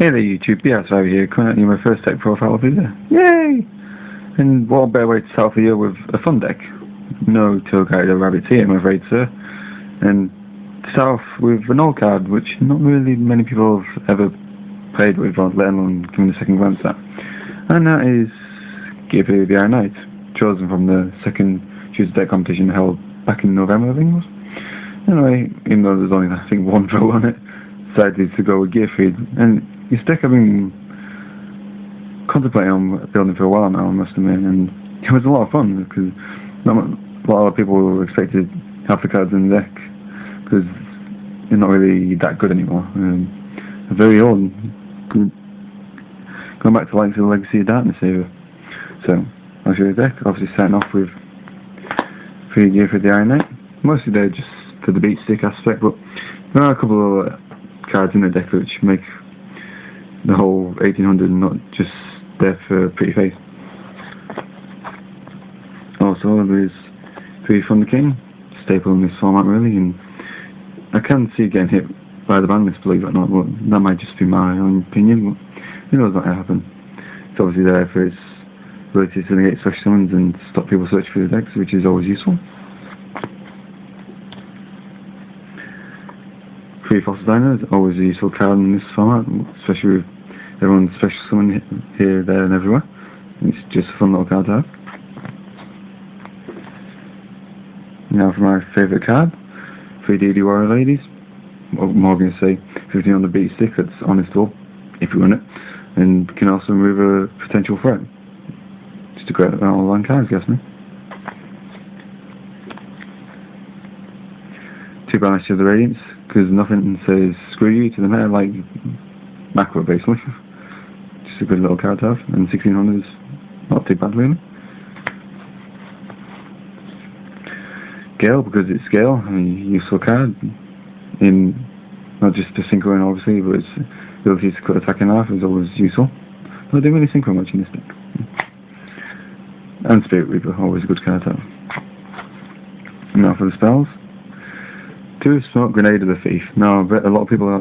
Hey there YouTube, over here, coming at you my first deck profile video. Yay! And what a better way to start the year with a fun deck. No tour guide or rabbits here, I'm afraid, sir. And to start off with an old card, which not really many people have ever played with, or let alone given a second glance at. And that is Gearfried the Iron Knight, chosen from the second choose deck competition held back in November, I think it was. Anyway, even though there's only, I think, one vote on it, decided to go with Gearfried. And this deck I've been contemplating on building for a while now, I must admit, and it was a lot of fun because a lot of people expected half the cards in the deck because they're not really that good anymore. They're very old, going back to like the Legacy of Darkness era. So I'll show you the deck. Obviously starting off with 3 Gearfried the Iron Knight. Mostly they're just for the beat stick aspect, but there are a couple of cards in the deck which make the whole 1800 not just there for a pretty face. Also, there's 3 from the King, staple in this format really, and I can see it getting hit by the ban list, believe it or not, but that might just be my own opinion, but who knows what will happen. It's obviously there for its ability to negate special summons and stop people searching for the decks, which is always useful. 3 Fossil Dyna is always a useful card in this format, especially with everyone's special summon here, there and everywhere. It's just a fun little card to have. Now for my favourite card, 3 DD Warrior Ladies. What more going to say, 15 on the beat stick, that's honest all, if you win it. And can also remove a potential threat. Just a great all-line card, if you ask me. 2 Banish of the Radiance, because nothing says screw you to the meta like macro basically. Just a good little card to have, and 1600 is not too bad really. Gale, because it's Gale, a useful card in not just the synchro obviously, but its ability to cut attack in half is always useful. But I don't really synchro much in this deck. And Spirit Reaper, always a good card to have. Now for the spells. 2 Smoke Grenade of the Thief. Now, I bet a lot of people out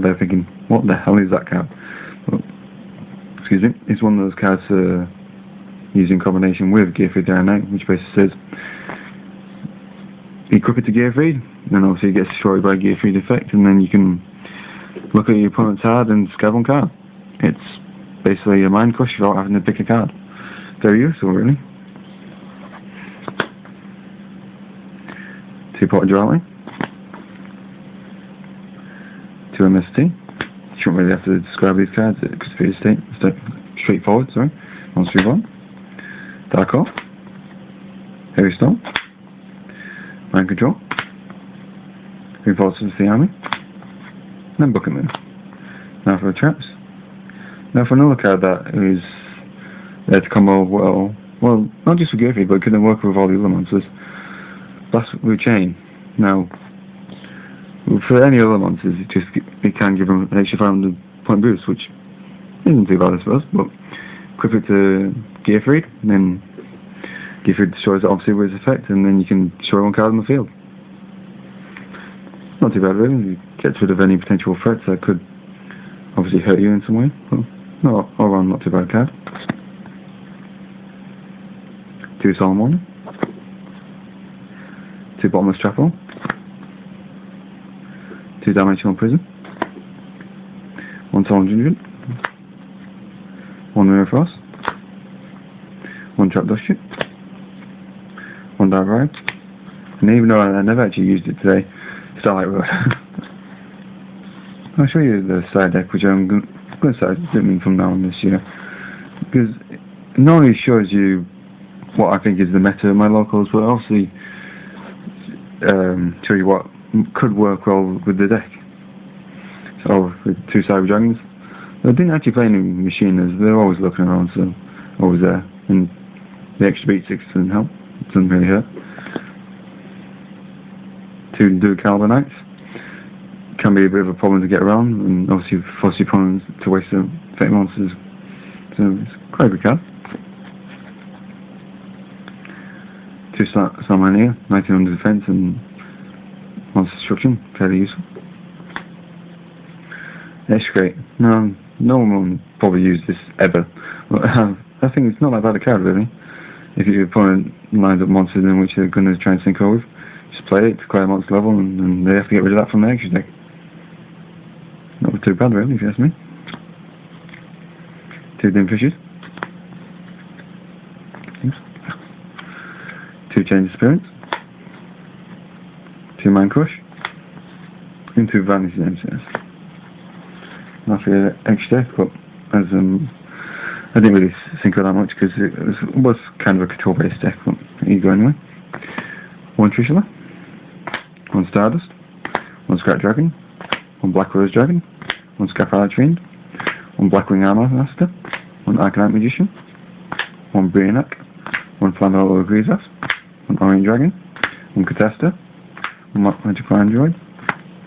there thinking, what the hell is that card? Well, excuse me, it's one of those cards used in combination with Gearfried the Iron Knight, which basically says, equip it to Gearfried, and obviously it gets destroyed by Gearfried effect, and then you can look at your opponent's card and scab one card. It's basically a mind crush without having to pick a card. Very useful, really. 2 Pot of Duality. 2 MST. You shouldn't really have to describe these cards, it could be straightforward, sorry. 1 3 Dark Hole. Heavy Storm. Mind Control. Reinforcements the Army. And then Bucket Moon. Now for the traps. Now for another card that is there to combo well, not just for Gearfried, but it can work with all the other monsters. Blast with Chain. Now, for any other monsters, it can give them an extra 500 point boost, which isn't too bad I suppose, but equip it to Gearfried, and then Gearfried destroys it obviously with its effect, and then you can destroy 1 card on the field. Not too bad really, it gets rid of any potential threats that could obviously hurt you in some way. Well, no, all around not too bad card. 2 Solemn Warning. 2 Bottomless Trap Hole. 2 Dimensional Prison. 1 Solemn Dungeon. 1 Mirror Frost. 1 Trap Dust Ship. 1 Dark Ride. And even though I never actually used it today, Starlight Road. I'll show you the side deck, which I'm going to start doing from now on this year, because it not only shows you what I think is the meta of my locals, but obviously show you what could work well with the deck. So with 2 Cyber Dragons, I didn't actually play any machiners, they're always looking around, so always there, and the extra beat 6 doesn't help, it doesn't really hurt. 2 Dual Caliber Knights, can be a bit of a problem to get around, and obviously force your opponents to waste their fake monsters, so it's quite a good card. 2 Starmania, 1900 defense and monster destruction, fairly useful. Extra great. Now, No one will probably use this ever. But I think it's not that bad a card, really. If your opponent lines up monsters in which they're going to try and synchro with, just play it to clear monster level, and they have to get rid of that from their extra deck. Not too bad, really, if you ask me. 2 dim fishes. 2 change of spirits. 2 mind crush. And 2 vanity MCS. Not for your extra deck, but as I didn't really synchro that much because it was kind of a control based deck, but here you go anyway. 1 Trishula. 1 Stardust. 1 Scrap Dragon. 1 Black Rose Dragon. 1 Scarlet Fiend. 1 Blackwing Armor Master. 1 Arcanite Magician. 1 Brainiac. 1 Flammable Greaseass. 1 Orange Dragon. 1 Catasta. 1 Magical Android.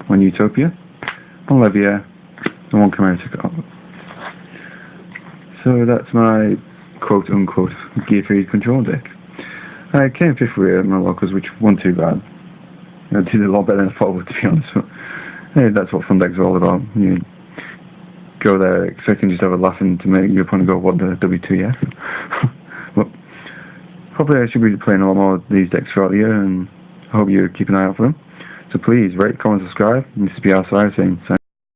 1 Utopia. 1 Leviair. And 1 Chimera Ticket. So that's my quote-unquote Gearfried control deck. I came 5th with my locals, which wasn't too bad. I did a lot better than I thought I would, to be honest. But hey, that's what fun decks are all about. You go there expecting just to have a laugh and to make your opponent go, what the W2F? But hopefully I should be playing a lot more of these decks throughout the year, and I hope you keep an eye out for them. So please rate, comment, subscribe, and this is BR saying